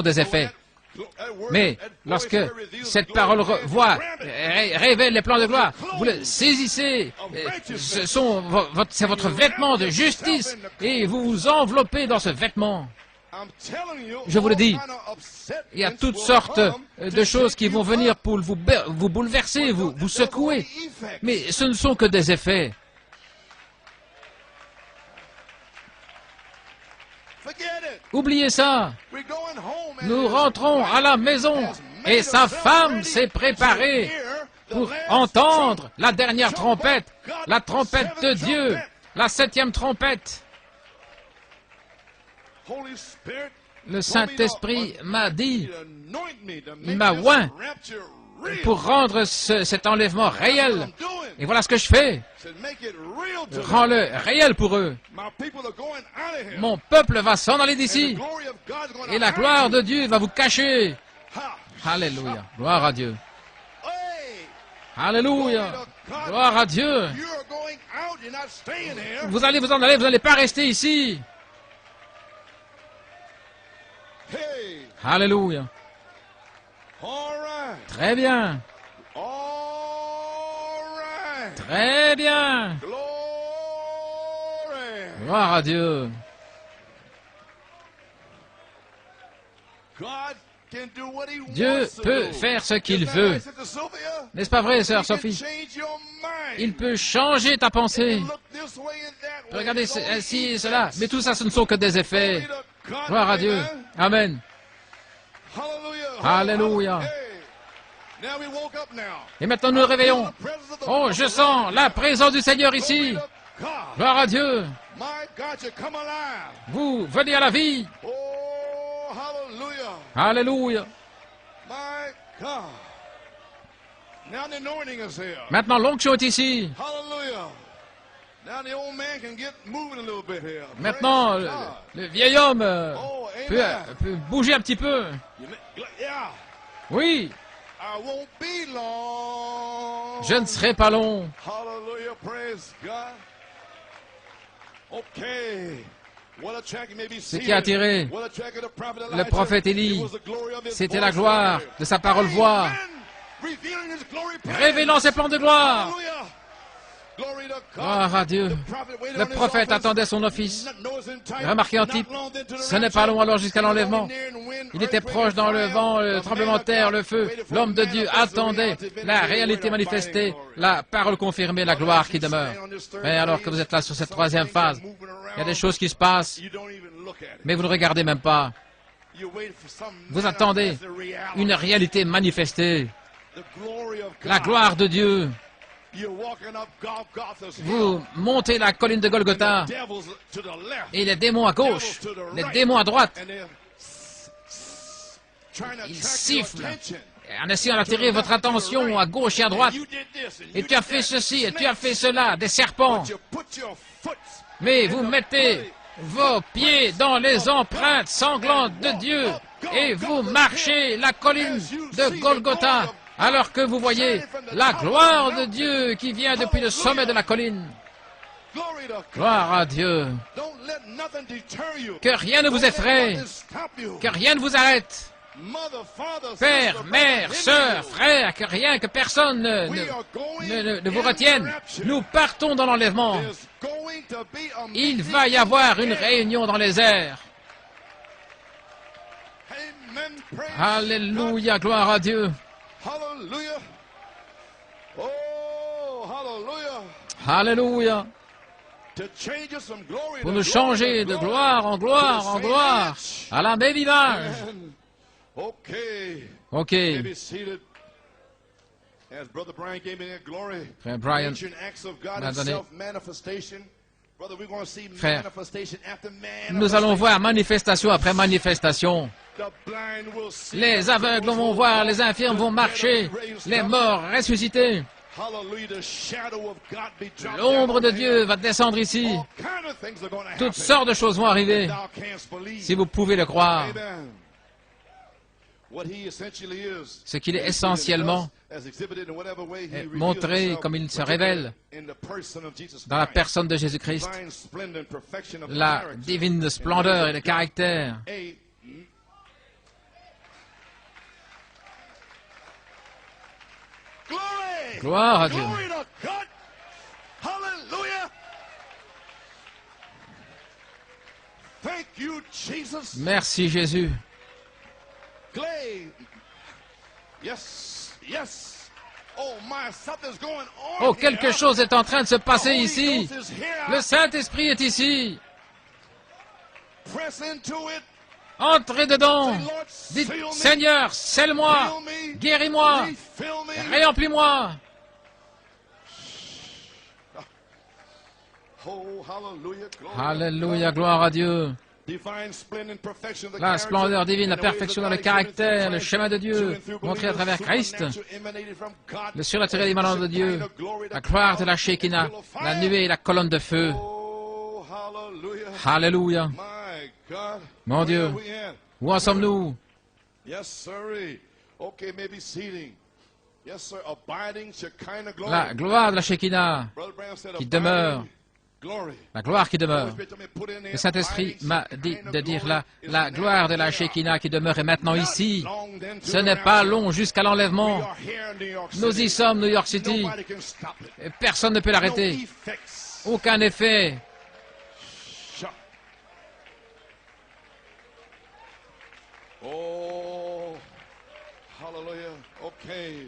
des effets. Mais lorsque cette parole révèle les plans de gloire, vous le saisissez, c'est votre vêtement de justice, et vous vous enveloppez dans ce vêtement. Je vous le dis, il y a toutes sortes de choses qui vont venir pour vous bouleverser, vous secouer, mais ce ne sont que des effets. Oubliez ça. Nous rentrons à la maison et sa femme s'est préparée pour entendre la dernière trompette, la trompette de Dieu, la 7e trompette. Le Saint-Esprit m'a dit, il m'a oint pour rendre cet enlèvement réel. Et voilà ce que je fais. Rends-le réel pour eux. Mon peuple va s'en aller d'ici. Et la gloire de Dieu va vous cacher. Alléluia. Gloire à Dieu. Alléluia. Gloire à Dieu. Vous allez vous en aller, vous n'allez pas rester ici. Alléluia. Très bien. Très bien. Gloire à Dieu. Dieu peut faire ce qu'il veut. N'est-ce pas vrai, sœur Sophie? Il peut changer ta pensée. Regardez ci et cela. Mais tout ça, ce ne sont que des effets. Gloire à Dieu. Amen. Alléluia. Et maintenant, nous nous réveillons. Oh, je sens la présence du Seigneur ici. Gloire à Dieu. Vous venez à la vie. Alléluia. Maintenant, l'onction est ici. Maintenant, le vieil homme peut bouger un petit peu. Oui. Je ne serai pas long. Ce qui a attiré le prophète Élie, c'était la gloire de sa parole-voix, révélant ses plans de gloire. Gloire à Dieu. Le prophète attendait son office. Remarquez en type, ce n'est pas long alors jusqu'à l'enlèvement. Il était proche dans le vent, le tremblement de terre, le feu. L'homme de Dieu attendait la réalité manifestée, la parole confirmée, la gloire qui demeure. Mais alors que vous êtes là sur cette 3e phase, il y a des choses qui se passent, mais vous ne regardez même pas. Vous attendez une réalité manifestée, la gloire de Dieu. Vous montez la colline de Golgotha et les démons à gauche, les démons à droite, ils sifflent en essayant d'attirer votre attention à gauche et à droite. Et tu as fait ceci et tu as fait cela, des serpents. Mais vous mettez vos pieds dans les empreintes sanglantes de Dieu et vous marchez la colline de Golgotha. Alors que vous voyez la gloire de Dieu qui vient depuis le sommet de la colline. Gloire à Dieu. Que rien ne vous effraie. Que rien ne vous arrête. Père, mère, sœur, frère, que personne ne vous retienne. Nous partons dans l'enlèvement. Il va y avoir une réunion dans les airs. Alléluia, gloire à Dieu. Hallelujah. Oh, hallelujah. Alléluia. Pour nous changer de gloire en gloire en gloire à la même image. OK. Frère Brian m'a donné. Frère, nous allons voir manifestation après manifestation. Les aveugles vont voir, les infirmes vont marcher, les morts ressuscités. L'ombre de Dieu va descendre ici. Toutes sortes de choses vont arriver, si vous pouvez le croire. Ce qu'il est essentiellement est montré comme il se révèle dans la personne de Jésus-Christ, la divine splendeur et le caractère Gloire à Dieu. Glory to God. Hallelujah. Thank you, Jesus. Merci Jésus. Clay. Yes, yes. Oh my, something's going on. Oh, quelque here. chose est en train de se The passer Holy ici. Ghost is here. Le Saint-Esprit est ici. Press into it. Entrez dedans. Say, Lord, Dites, fill me. Seigneur, scelle-moi, Fill me. guéris-moi, Refill me. réemplis-moi. Oh, hallelujah. Glory. Alléluia, gloire à Dieu. Divine splendor and perfection of the La character splendeur divine, la and the ways perfection of dans le God exhibited through caractère, le Christ, chemin de to Dieu, and through montré à believers, travers Christ, supernatural emanated from God, le surnaturel émanant de Dieu, Shekinah glory, the la gloire de la cloud, Shekinah, the pillar of la fire. nuée et la colonne de feu. Oh, hallelujah. Alléluia. My God. Mon Where Dieu. are we at? Où en sommes-nous? Yes, sir. Okay, maybe seating. Yes, sir. Abiding Shekinah glory. La gloire de la Shekinah, Brother Branham said, qui abiding demeure. glory. La gloire qui demeure. Holy Spirit told me to put in there, Le Saint-Esprit abiding m'a dit Shekinah de dire glory là, is la gloire de la now Shekinah qui demeure est maintenant here. ici. Not long then to Ce the n'est pas rapture. long jusqu'à We l'enlèvement. are here in New York Nous City. y sommes, New York City. Nobody can stop it. Et personne ne peut No l'arrêter. effects. Aucun effet. Shut. Oh, hallelujah. Okay.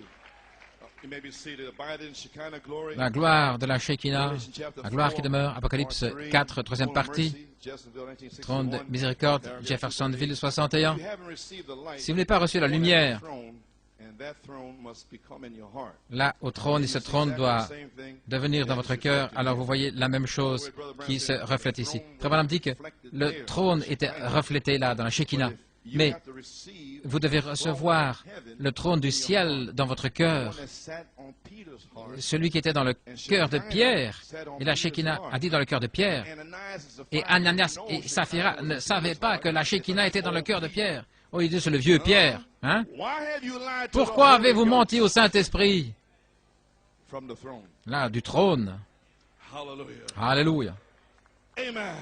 You may be seated. Abide in Shekinah glory. La gloire de la Shekinah, Revelation chapter la gloire 4, qui demeure, Apocalypse part 3, 4, troisième throne of partie, mercy, Jeffersonville, 1961, trône de miséricorde, paragraph Jeffersonville 58. 61. If you haven't received the light, Si vous n'avez pas reçu la go to that lumière, throne, and that throne must become in your heart. là au trône, et ce trône doit Same thing. devenir dans votre cœur, alors vous voyez la même chose qui se reflète ici. Frère Branham dit que le trône était reflété là, dans la Shekinah, You mais have to receive vous devez recevoir le trône du ciel dans votre the cœur, one that sat on Peter's heart. celui qui était dans le cœur de Pierre, et la Shekinah a dit dans le cœur de Pierre, et Ananias et Saphira ne savaient pas que la Shekinah était dans le cœur de Pierre. Oh, il dit, c'est le vieux Pierre, hein? Pourquoi avez-vous menti au Saint-Esprit? From the throne. Là, du trône. Hallelujah. Alléluia. Amen.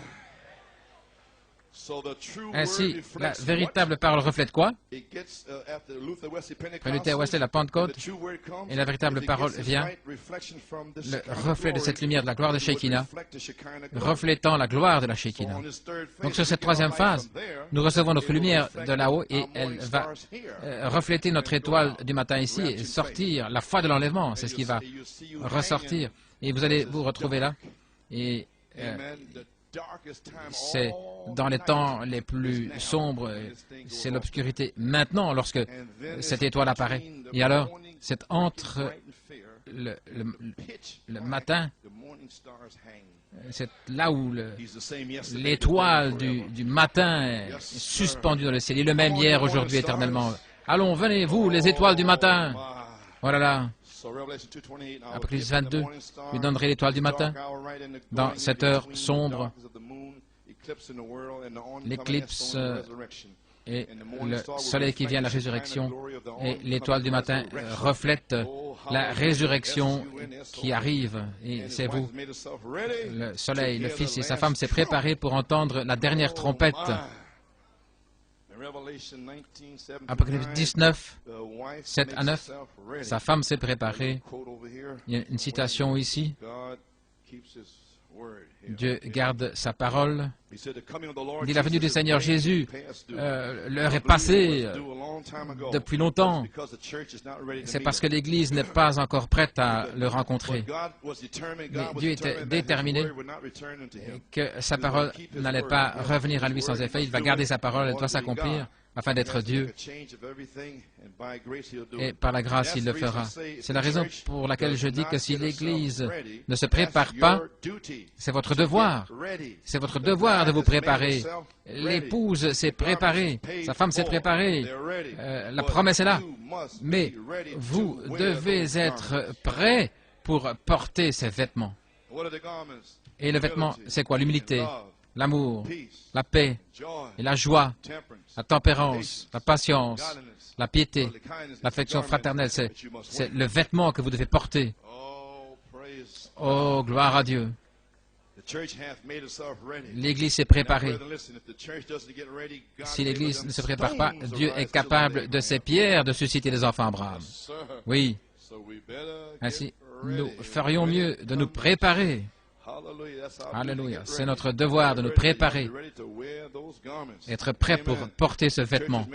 So the true Ainsi, word la reflects véritable parole reflète quoi? what? It gets, after Luther, Wesley, Après Luther, Wesley, la Pentecostal, Pentecôte, the true word comes, et la véritable it parole gets its vient, right reflection from the le Shekinah reflet de glory, cette lumière de la gloire de it would Shekinah, reflect the Shekinah glory. reflétant la gloire de la So Shekinah. on this third phase, Donc sur we cette get our troisième light phase, from there, nous recevons it notre will lumière reflect de là-haut et our elle morning va stars here. refléter notre étoile du matin ici et sortir la foi de l'enlèvement. C'est ce qui va You see you ressortir. Et vous allez vous retrouver là. Et Amen. The darkest time, c'est all dans les night temps les is plus now. sombres, And this thing goes c'est off. l'obscurité maintenant lorsque And then cette it's étoile apparaît. between the Et alors, morning c'est breaking entre bright and fair, pitch le black, matin, the morning stars hang. c'est là où He's the same yesterday, l'étoile today, and du matin est suspendue dans le ciel. Il est le même hier, aujourd'hui, éternellement. Allons, venez, vous, les étoiles du matin. forever. My. Voilà là. So Revelation 2:28, I will Apocalypse give him the 22, morning star, lui donnerai l'étoile du the matin. dark hour right in the Dans going cette in heure between the sombre, darkness of the moon, eclipse in the world, and the oncoming l'éclipse, stone of resurrection. et And the morning le star will soleil qui reflect vient, la the Shekinah résurrection, glory of the et oncoming l'étoile du matin resurrection. reflète Oh, la hallelujah. résurrection S-U-N-S-O. qui arrive. And Et his c'est wife vous, has made herself ready le to soleil, le hear Fils the et sa last femme s'est trump. préparé pour entendre la dernière trompette. Oh, my. In Revelation 19, 7 to Apocalypse 9, 19, the wife 7 makes à 9, herself ready. sa femme s'est préparée. Quote over here. Il y a une citation ici. God keeps his word here. Dieu garde sa parole. He said, "The coming of the Lord Dit la venue Jesus du is Seigneur way Jésus. past due." L'heure est I believe passée it was due a long time ago. depuis longtemps. It's because the church is not ready to C'est meet parce que him. l'Église n'est pas encore prête à le rencontrer, But God was determined, Mais God was Dieu était determined that his déterminé word would not return unto him. que sa parole n'allait pas revenir à lui sans effet. Il va garder sa parole, elle doit s'accomplir afin d'être Dieu. Et par la grâce, il le fera. C'est la raison pour laquelle je dis que si l'Église ne se prépare pas, c'est votre devoir. C'est votre devoir de vous préparer. L'épouse s'est préparée, sa femme s'est préparée, la promesse est là. Mais vous devez être prêt pour porter ces vêtements. Et le vêtement, c'est quoi? L'humilité, l'amour, la paix et la joie, la tempérance, la patience, la piété, l'affection fraternelle. C'est le vêtement que vous devez porter. Oh, gloire à Dieu. L'Église s'est préparée. Si l'Église ne se prépare pas, Dieu est capable de ces pierres de susciter des enfants Abraham. Oui. Ainsi, nous ferions mieux de nous préparer. Alléluia. C'est notre devoir de nous préparer, être prêt pour porter ce vêtement.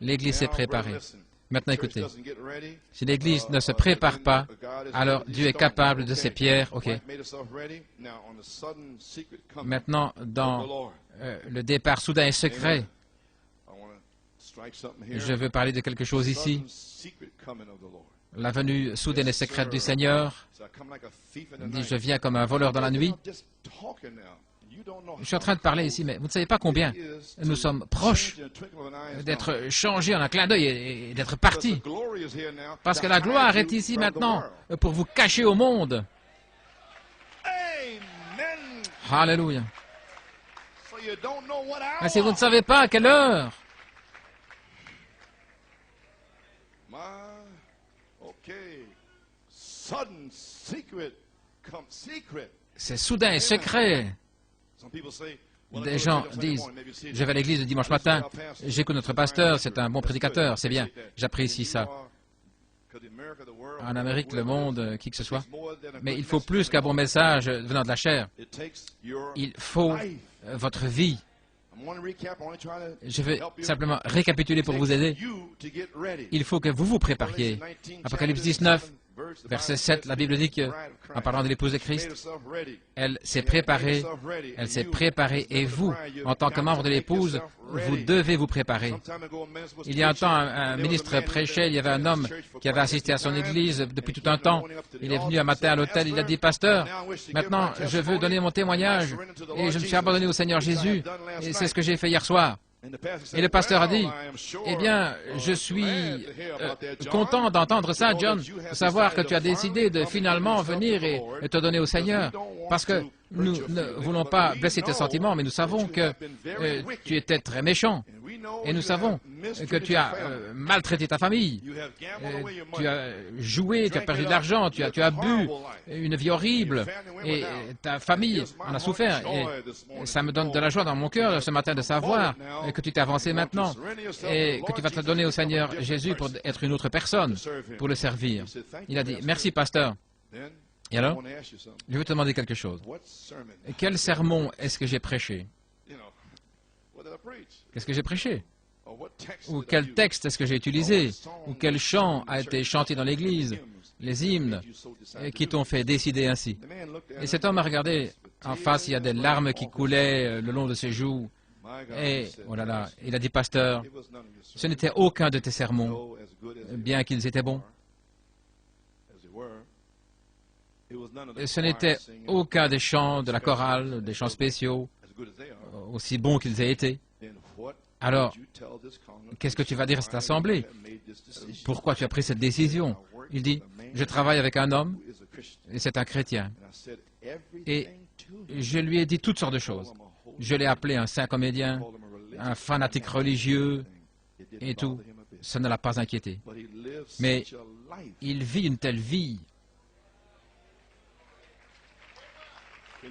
L'Église s'est préparée. Maintenant, écoutez, si l'Église ne se prépare pas, alors Dieu est capable de ces pierres. OK. Maintenant, dans le départ soudain et secret, je veux parler de quelque chose ici. La venue soudaine et secrète du Seigneur. Il dit, je viens comme un voleur dans la nuit. Je suis en train de parler ici, mais vous ne savez pas combien nous sommes proches d'être changés en un clin d'œil et d'être partis. Parce que la gloire est ici maintenant pour vous cacher au monde. Alléluia. Mais si vous ne savez pas à quelle heure, c'est soudain et secret. Des gens disent, je vais à l'église le dimanche matin, j'écoute notre pasteur, c'est un bon prédicateur, c'est bien, j'apprécie ça. En Amérique, le monde, qui que ce soit. Mais il faut plus qu'un bon message venant de la chair. Il faut votre vie. Je vais simplement récapituler pour vous aider. Il faut que vous vous prépariez. Apocalypse 19, verset 7, la Bible dit que, en parlant de l'épouse de Christ, elle s'est préparée, et vous, en tant que membre de l'épouse, vous devez vous préparer. Il y a un temps, un ministre prêchait, il y avait un homme qui avait assisté à son église depuis tout un temps. Il est venu un matin à l'hôtel, il a dit, « Pasteur, maintenant, je veux donner mon témoignage, et je me suis abandonné au Seigneur Jésus, et c'est ce que j'ai fait hier soir. » Et le pasteur a dit, « Eh bien, je suis content d'entendre ça, John, de savoir que tu as décidé de finalement venir et te donner au Seigneur, parce que nous ne voulons pas blesser tes sentiments, mais nous savons que tu étais très méchant, et nous savons que tu as maltraité ta famille, tu as joué, tu as perdu de l'argent, tu as bu, une vie horrible, et ta famille en a souffert. Et ça me donne de la joie dans mon cœur ce matin de savoir que tu t'es avancé maintenant et que tu vas te donner au Seigneur Jésus pour être une autre personne, pour le servir. » Il a dit, « Merci, pasteur. » Et alors, je veux te demander quelque chose. Quel sermon est-ce que j'ai prêché? Qu'est-ce que j'ai prêché? Ou quel texte est-ce que j'ai utilisé? Ou quel chant a été chanté dans l'Église? Les hymnes qui t'ont fait décider ainsi. Et cet homme a regardé en face, il y a des larmes qui coulaient le long de ses joues. Et, oh là là, il a dit, pasteur, ce n'était aucun de tes sermons, bien qu'ils étaient bons. Ce n'était aucun des chants de la chorale, des chants spéciaux, aussi bons qu'ils aient été. Alors, qu'est-ce que tu vas dire à cette assemblée? Pourquoi tu as pris cette décision? Il dit, je travaille avec un homme, et c'est un chrétien. Et je lui ai dit toutes sortes de choses. Je l'ai appelé un saint comédien, un fanatique religieux, et tout. Ça ne l'a pas inquiété. Mais il vit une telle vie. Vous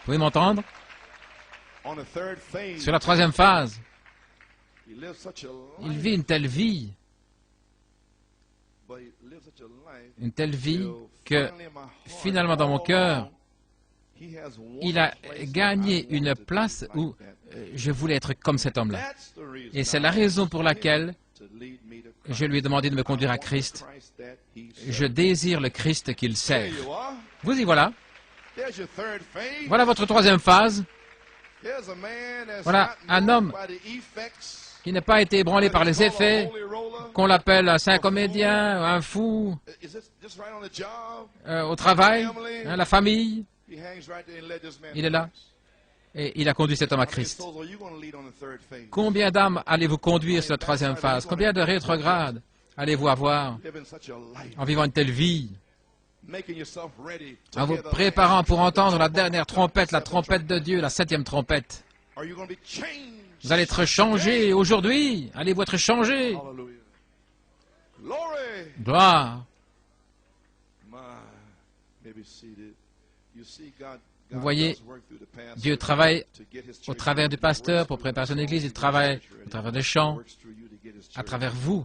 pouvez m'entendre? Sur la troisième phase, il vit une telle vie que finalement dans mon cœur, il a gagné une place où je voulais être comme cet homme-là. Et c'est la raison pour laquelle je lui ai demandé de me conduire à Christ. Je désire le Christ qu'il sert. Vous y voilà. Voilà votre troisième phase. Voilà un homme qui n'a pas été ébranlé par les effets, qu'on l'appelle un saint comédien, un fou, au travail, la famille. Il est là. Et il a conduit cet homme à Christ. Combien d'âmes allez-vous conduire sur la troisième phase? Combien de rétrogrades allez-vous avoir en vivant une telle vie? En vous préparant pour entendre la dernière trompette, la trompette de Dieu, la 7e trompette. Vous allez être changés aujourd'hui. Allez-vous être changés? Gloire. Vous voyez, Dieu travaille au travers du pasteur pour préparer son Église. Il travaille au travers des chants, à travers vous,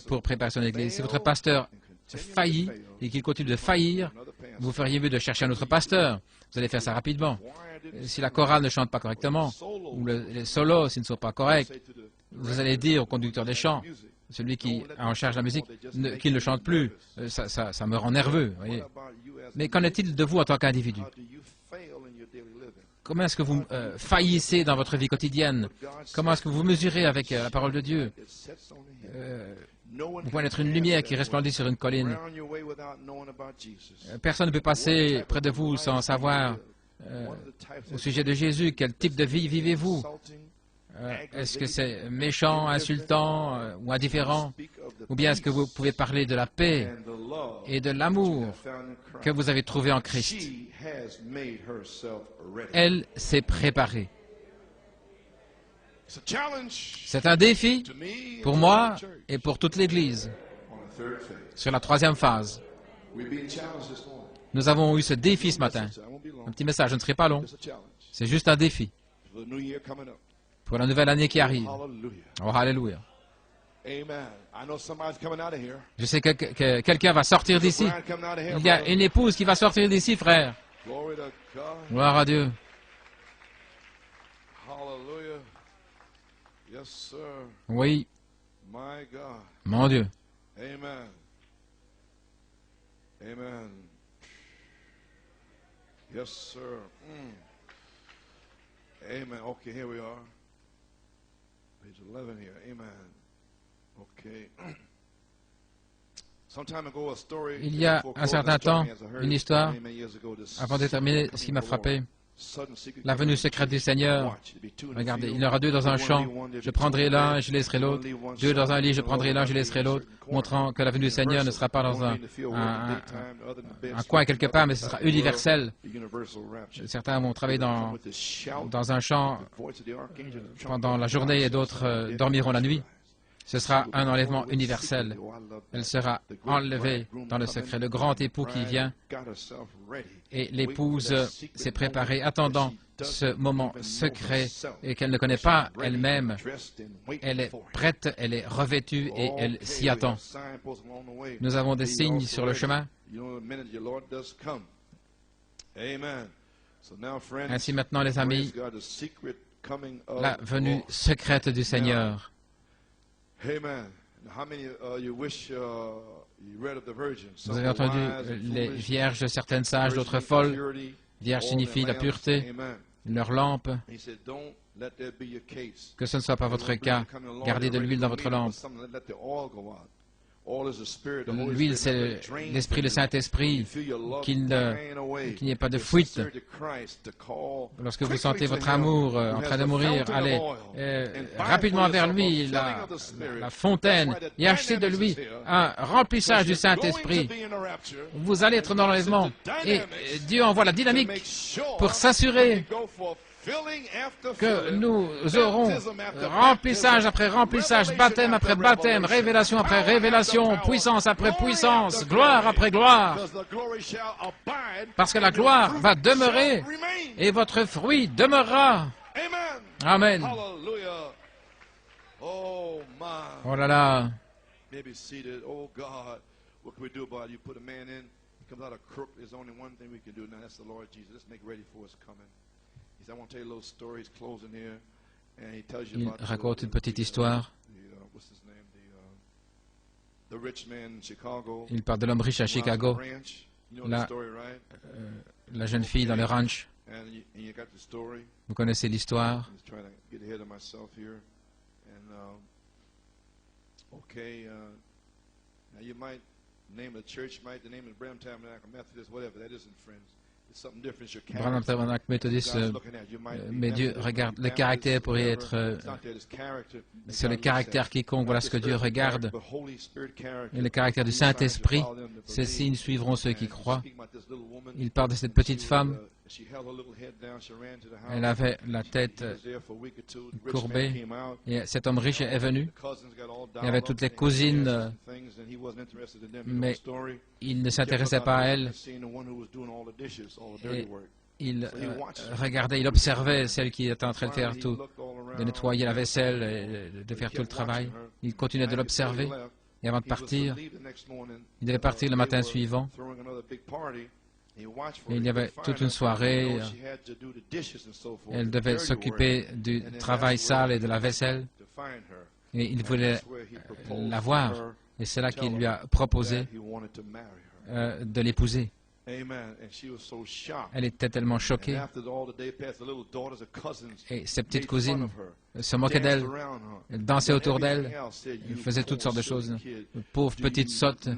pour préparer son Église. Si votre pasteur failli et qu'il continue de faillir, vous feriez mieux de chercher un autre pasteur. Vous allez faire ça rapidement. Si la chorale ne chante pas correctement, ou les solos s'ils ne sont pas corrects, vous allez dire au conducteur des chants, celui qui est en charge de la musique, qu'il ne chante plus. Ça me rend nerveux. Voyez. Mais qu'en est-il de vous en tant qu'individu? Comment est-ce que vous faillissez dans votre vie quotidienne? Comment est-ce que vous mesurez avec la parole de Dieu? Vous pouvez être une lumière qui resplendit sur une colline. Personne ne peut passer près de vous sans savoir au sujet de Jésus. Quel type de vie vivez-vous? Est-ce que c'est méchant, insultant ou indifférent? Ou bien est-ce que vous pouvez parler de la paix et de l'amour que vous avez trouvé en Christ? Elle s'est préparée. C'est un défi pour moi et pour toute l'Église. Sur la troisième phase, nous avons eu ce défi ce matin. Un petit message, je ne serai pas long. C'est juste un défi pour la nouvelle année qui arrive. Oh, alléluia. Je sais que quelqu'un va sortir d'ici. Il y a une épouse qui va sortir d'ici, frère. Gloire à Dieu. Oui. Mon Dieu. Amen. Amen. Yes, sir. Amen. Okay, here we are. Page 11 here. Amen. Okay. Il y a un certain temps, une histoire, avant de terminer, ce qui m'a frappé, la venue secrète du Seigneur. Regardez, il y en aura deux dans un champ, je prendrai l'un et je laisserai l'autre. Deux dans un lit, je prendrai l'un, je laisserai l'autre, montrant que la venue du Seigneur ne sera pas dans un coin quelque part, mais ce sera universel. Certains vont travailler dans un champ pendant la journée et d'autres dormiront la nuit. Ce sera un enlèvement universel. Elle sera enlevée dans le secret. Le grand époux qui vient et l'épouse s'est préparée, attendant ce moment secret et qu'elle ne connaît pas elle-même. Elle est prête, elle est revêtue et elle s'y attend. Nous avons des signes sur le chemin. Ainsi maintenant, les amis, la venue secrète du Seigneur. Vous avez entendu les vierges, certaines sages, d'autres folles. Vierge signifie la pureté, leur lampe. Que ce ne soit pas votre cas. Gardez de l'huile dans votre lampe. L'huile, c'est l'Esprit, le Saint-Esprit, qu'il n'y ait pas de fuite. Lorsque vous sentez votre amour en train de mourir, allez rapidement vers lui, la fontaine, et achetez de lui un remplissage du Saint-Esprit. Vous allez être dans l'enlèvement. Et Dieu envoie la dynamique pour s'assurer que nous aurons remplissage après remplissage, baptême après baptême, révélation après révélation, puissance après puissance, gloire après gloire. Parce que la gloire va demeurer et votre fruit demeurera. Amen. Oh là là. Il raconte une petite histoire. Il parle de l'homme riche à Chicago, la jeune fille dans le ranch. Vous connaissez l'histoire. Branham Tabernacle Methodist, mais Dieu regarde le caractère pourrait être c'est le caractère quiconque, voilà ce que Dieu regarde. Et le caractère du Saint-Esprit, ces signes suivront ceux qui croient. Il parle de cette petite femme. Elle avait la tête courbée et cet homme riche est venu. Il y avait toutes les cousines, mais il ne s'intéressait pas à elle. Et il regardait, il observait celle qui était en train de faire tout, de nettoyer la vaisselle et de faire tout le travail. Il continuait de l'observer. Et avant de partir, il devait partir le matin suivant. Et il y avait toute une soirée. Elle devait s'occuper du travail sale et de la vaisselle. Et il voulait la voir. Et c'est là qu'il lui a proposé de l'épouser. Elle était tellement choquée. Et ses petites cousines se moquaient d'elle, dansaient autour d'elle, faisaient toutes sortes de choses. Pauvre petite sotte.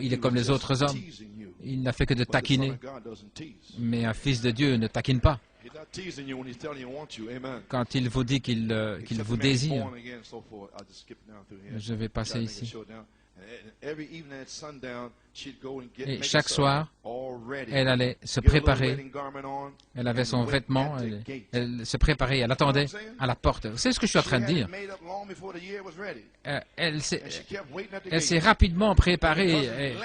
Il est comme les autres hommes. Il n'a fait que de taquiner. Mais un fils de Dieu ne taquine pas. Quand il vous dit qu'il vous désire, je vais passer ici. Et chaque soir, elle allait se préparer. Elle avait son vêtement, elle se préparait, elle attendait à la porte. Vous savez ce que je suis en train de dire? Elle s'est rapidement préparée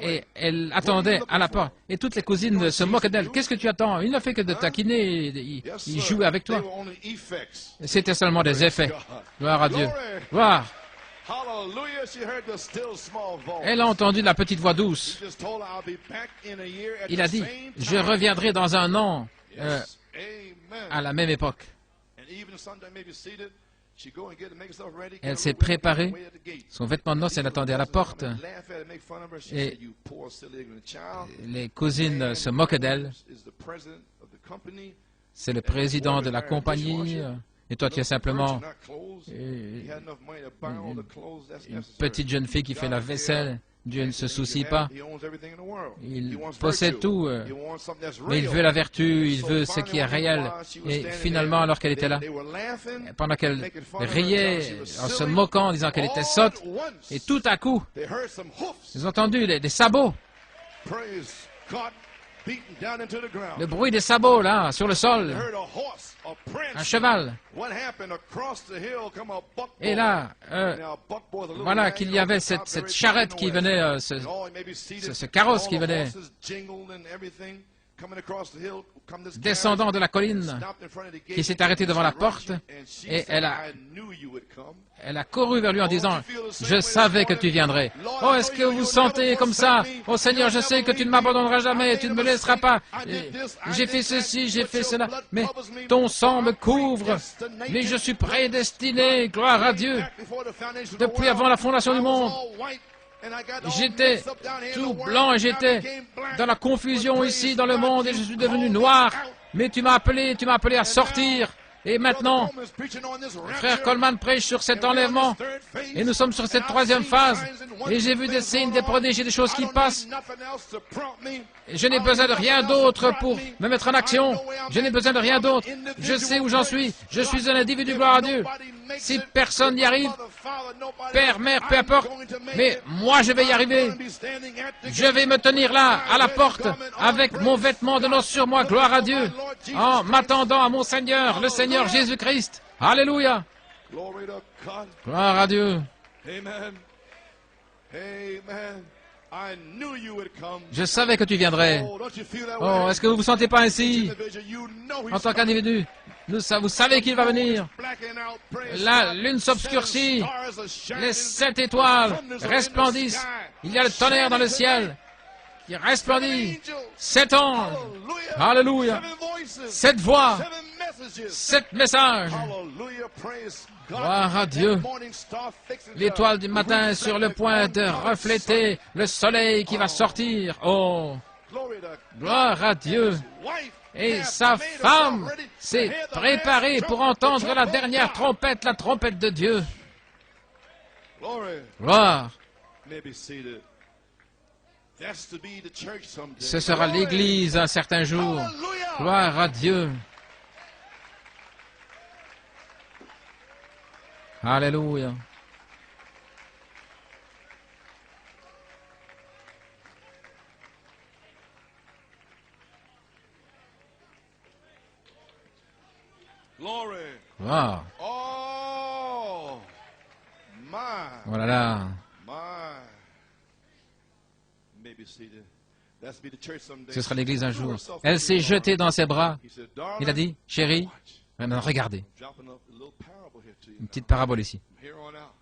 et elle attendait à la porte. Et toutes les cousines se moquaient d'elle. Qu'est-ce que tu attends? Il n'a fait que de taquiner, il jouait avec toi. C'était seulement des effets. Gloire à Dieu. Gloire. Elle a entendu la petite voix douce. Il a dit, je reviendrai dans un an à la même époque. Elle s'est préparée. Son vêtement de noces, elle attendait à la porte. Et les cousines se moquaient d'elle. C'est le président de la compagnie. Et toi, tu es simplement une petite jeune fille qui fait la vaisselle. Dieu ne se soucie pas. Il possède tout, mais il veut la vertu, il veut ce qui est réel. Et finalement, alors qu'elle était là, pendant qu'elle riait en se moquant, en disant qu'elle était sotte, et tout à coup, ils ont entendu des sabots. Le bruit des sabots, là, sur le sol. Un cheval. Et là, voilà qu'il y avait cette charrette qui venait, ce carrosse qui venait descendant de la colline, qui s'est arrêté devant la porte, et elle a couru vers lui en disant, « Je savais que tu viendrais. Oh, est-ce que vous sentez comme ça? Oh Seigneur, je sais que tu ne m'abandonneras jamais, tu ne me laisseras pas. J'ai fait ceci, j'ai fait cela, mais ton sang me couvre, mais je suis prédestiné, gloire à Dieu. Depuis avant la fondation du monde, j'étais tout blanc et j'étais dans la confusion ici dans le monde et je suis devenu noir. Mais tu m'as appelé à sortir. Et maintenant, frère Coleman prêche sur cet enlèvement et nous sommes sur cette troisième phase. Et j'ai vu des signes, des prodiges et des choses qui passent. Et je n'ai besoin de rien d'autre pour me mettre en action. Je n'ai besoin de rien d'autre. Je sais où j'en suis. Je suis un individu, gloire à Dieu. Si personne n'y arrive, père, mère, peu importe, mais moi je vais y arriver. Je vais me tenir là, à la porte, avec mon vêtement de noces sur moi, gloire à Dieu, en m'attendant à mon Seigneur, le Seigneur Jésus-Christ. Alléluia. Gloire à Dieu. Je savais que tu viendrais. Oh, est-ce que vous ne vous sentez pas ainsi en tant qu'individu? Vous savez qu'il va venir. La lune s'obscurcit. Les 7 étoiles resplendissent. Il y a le tonnerre dans le ciel qui resplendit. 7 anges. Alléluia. 7 voix. 7 messages. Gloire à Dieu. L'étoile du matin est sur le point de refléter le soleil qui va sortir. Oh, gloire à Dieu. Et sa femme s'est préparée pour entendre la dernière trompette, la trompette de Dieu. Gloire. Ce sera l'Église un certain jour. Gloire à Dieu. Alléluia. Gloire. Oh, my. Voilà là. Ce sera l'Église un jour. Elle s'est jetée dans ses bras. Il a dit, chérie, Maintenant, regardez, I'm dropping a little parable here to you. une petite parabole ici. Here on out.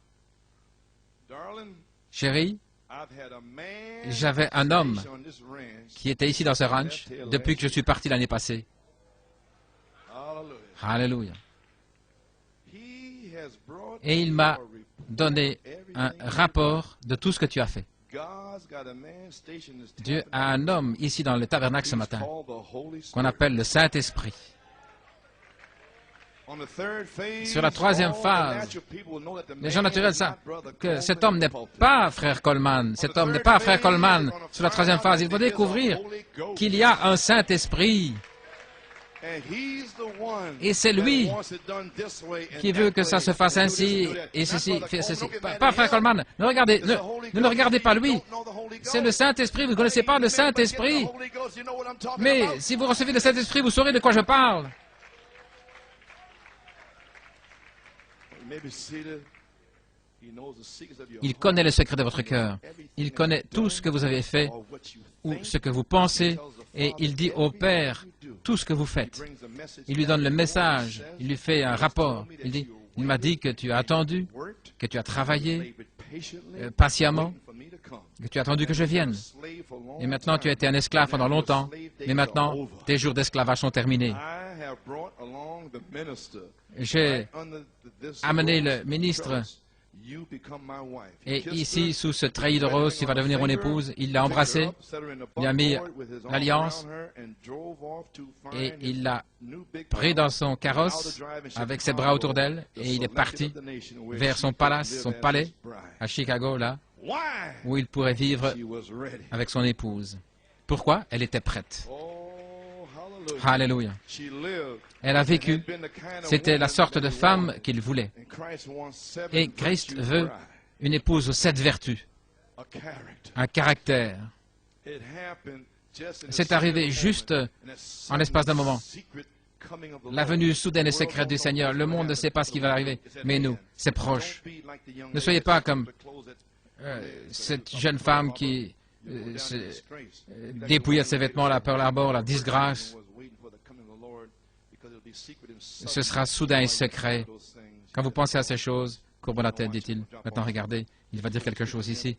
Darling, Chérie, I've had a man j'avais un homme on this ranch. qui était ici dans ce ranch depuis que je suis parti l'année passée. Hallelujah. Alléluia. He has brought Et il me m'a a report. donné un rapport de tout ce que tu as fait. God's got a man stationed in this Dieu tabernacle. a un homme ici dans le tabernacle ce He's matin called the Holy qu'on Spirit. appelle le Saint-Esprit. On the third phase, Sur la troisième all the phase, natural people will know that the les gens man naturels is savent not Brother que Coleman cet homme n'est in the pulpit. pas frère Coleman. Cet homme n'est pas frère Coleman. Sur la troisième phase, il faut découvrir qu'il y a un Saint-Esprit. And he's the one Et c'est lui that wants it done this way and qui that veut que way ça se fasse and do ainsi this and do that. et Not ceci, Brother fait Coleman, ceci. don't get mad Pas at frère him. Coleman. Ne regardez, It's the Holy ne le Ghost. regardez pas You lui. don't know the Holy C'est le Ghost. Saint-Esprit. Vous ne connaissez pas le Hey, you may get Saint-Esprit. the Holy Ghost, you know what I'm talking Mais about. si vous recevez le Saint-Esprit, vous saurez de quoi je parle. You may be seated. He knows the secrets of your Il heart. connaît le secret de votre cœur. Il connaît tout ce que vous avez fait Or what you ou think. ce que vous pensez et il dit au Père tout ce que vous faites. Il lui donne le message, il lui fait un rapport. Il dit, il m'a dit que tu as attendu, que tu as travaillé patiemment, que tu as attendu que je vienne. Et maintenant tu as été un esclave pendant longtemps, mais maintenant tes jours d'esclavage sont terminés. J'ai amené le ministre et ici, sous ce treillis de rose, tu vas devenir mon épouse. Il l'a embrassée, il a mis l'alliance et il l'a pris dans son carrosse avec ses bras autour d'elle et il est parti vers son palais à Chicago, là, où il pourrait vivre avec son épouse. Pourquoi? Elle était prête. Alléluia. Elle a vécu. C'était la sorte de femme qu'il voulait. Et Christ veut une épouse aux 7 vertus, un caractère. C'est arrivé juste en l'espace d'un moment. La venue soudaine et secrète du Seigneur. Le monde ne sait pas ce qui va arriver, mais nous, c'est proche. Ne soyez pas comme cette jeune femme qui dépouillait de ses vêtements à Pearl Harbor, la disgrâce. Ce sera soudain et secret. Quand vous pensez à ces choses, courbons la tête, dit-il. Maintenant, regardez, il va dire quelque chose ici.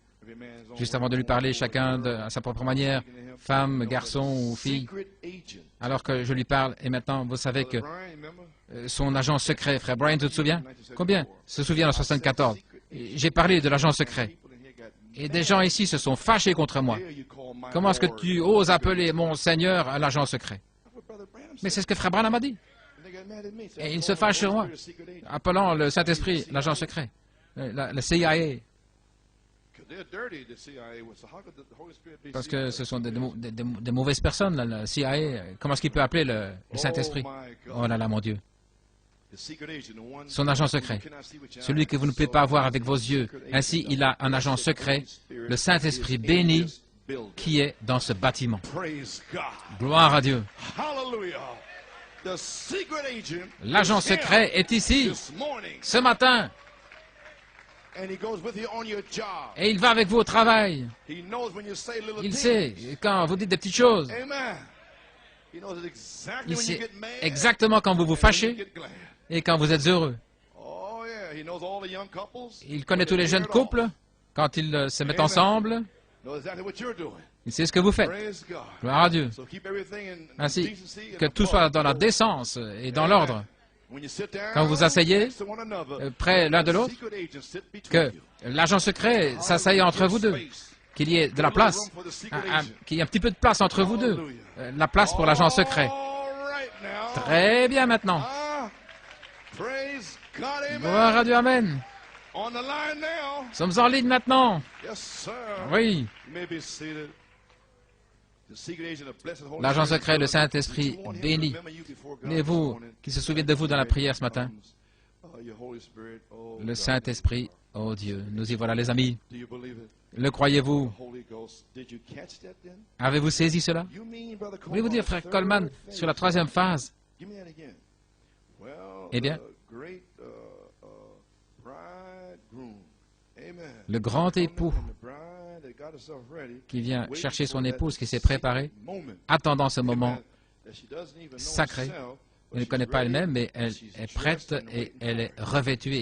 Juste avant de lui parler, chacun à sa propre manière, femme, garçon ou fille, alors que je lui parle. Et maintenant, vous savez que son agent secret, frère Brian, tu te souviens? Combien se souvient en 74? J'ai parlé de l'agent secret. Et des gens ici se sont fâchés contre moi. Comment est-ce que tu oses appeler mon Seigneur un agent secret? Mais c'est ce que frère Branham a dit. Et il se fâche sur moi, appelant le Saint-Esprit l'agent secret, le CIA. Parce que ce sont des mauvaises personnes, là, le CIA. Comment est-ce qu'il peut appeler le Saint-Esprit? Oh là là, mon Dieu. Son agent secret, celui que vous ne pouvez pas voir avec vos yeux. Ainsi, il a un agent secret, le Saint-Esprit béni, qui est dans ce bâtiment. Gloire à Dieu. L'agent secret est ici, ce matin, et il va avec vous au travail. Il sait quand vous dites des petites choses. Il sait exactement quand vous vous fâchez et quand vous êtes heureux. Il connaît tous les jeunes couples, quand ils se mettent ensemble. Il sait ce que vous faites. Gloire à Dieu. Ainsi, que tout soit dans la décence et dans l'ordre. Quand vous vous asseyez près l'un de l'autre, que l'agent secret s'asseye entre vous deux, qu'il y ait de la place, qu'il y ait un petit peu de place entre vous deux, la place pour l'agent secret. Très bien maintenant. Gloire à Dieu, Amen. Nous sommes en ligne maintenant. Oui. L'agent secret, le Saint-Esprit béni. Et vous qui se souviennent de vous dans la prière ce matin, le Saint-Esprit, oh Dieu, nous y voilà les amis. Le croyez-vous? Avez-vous saisi cela? Voulez-vous dire, frère Coleman, sur la troisième phase? Eh bien, le grand époux qui vient chercher son épouse qui s'est préparée, attendant ce moment sacré, ne connaît pas elle-même, mais elle est prête et elle est revêtue.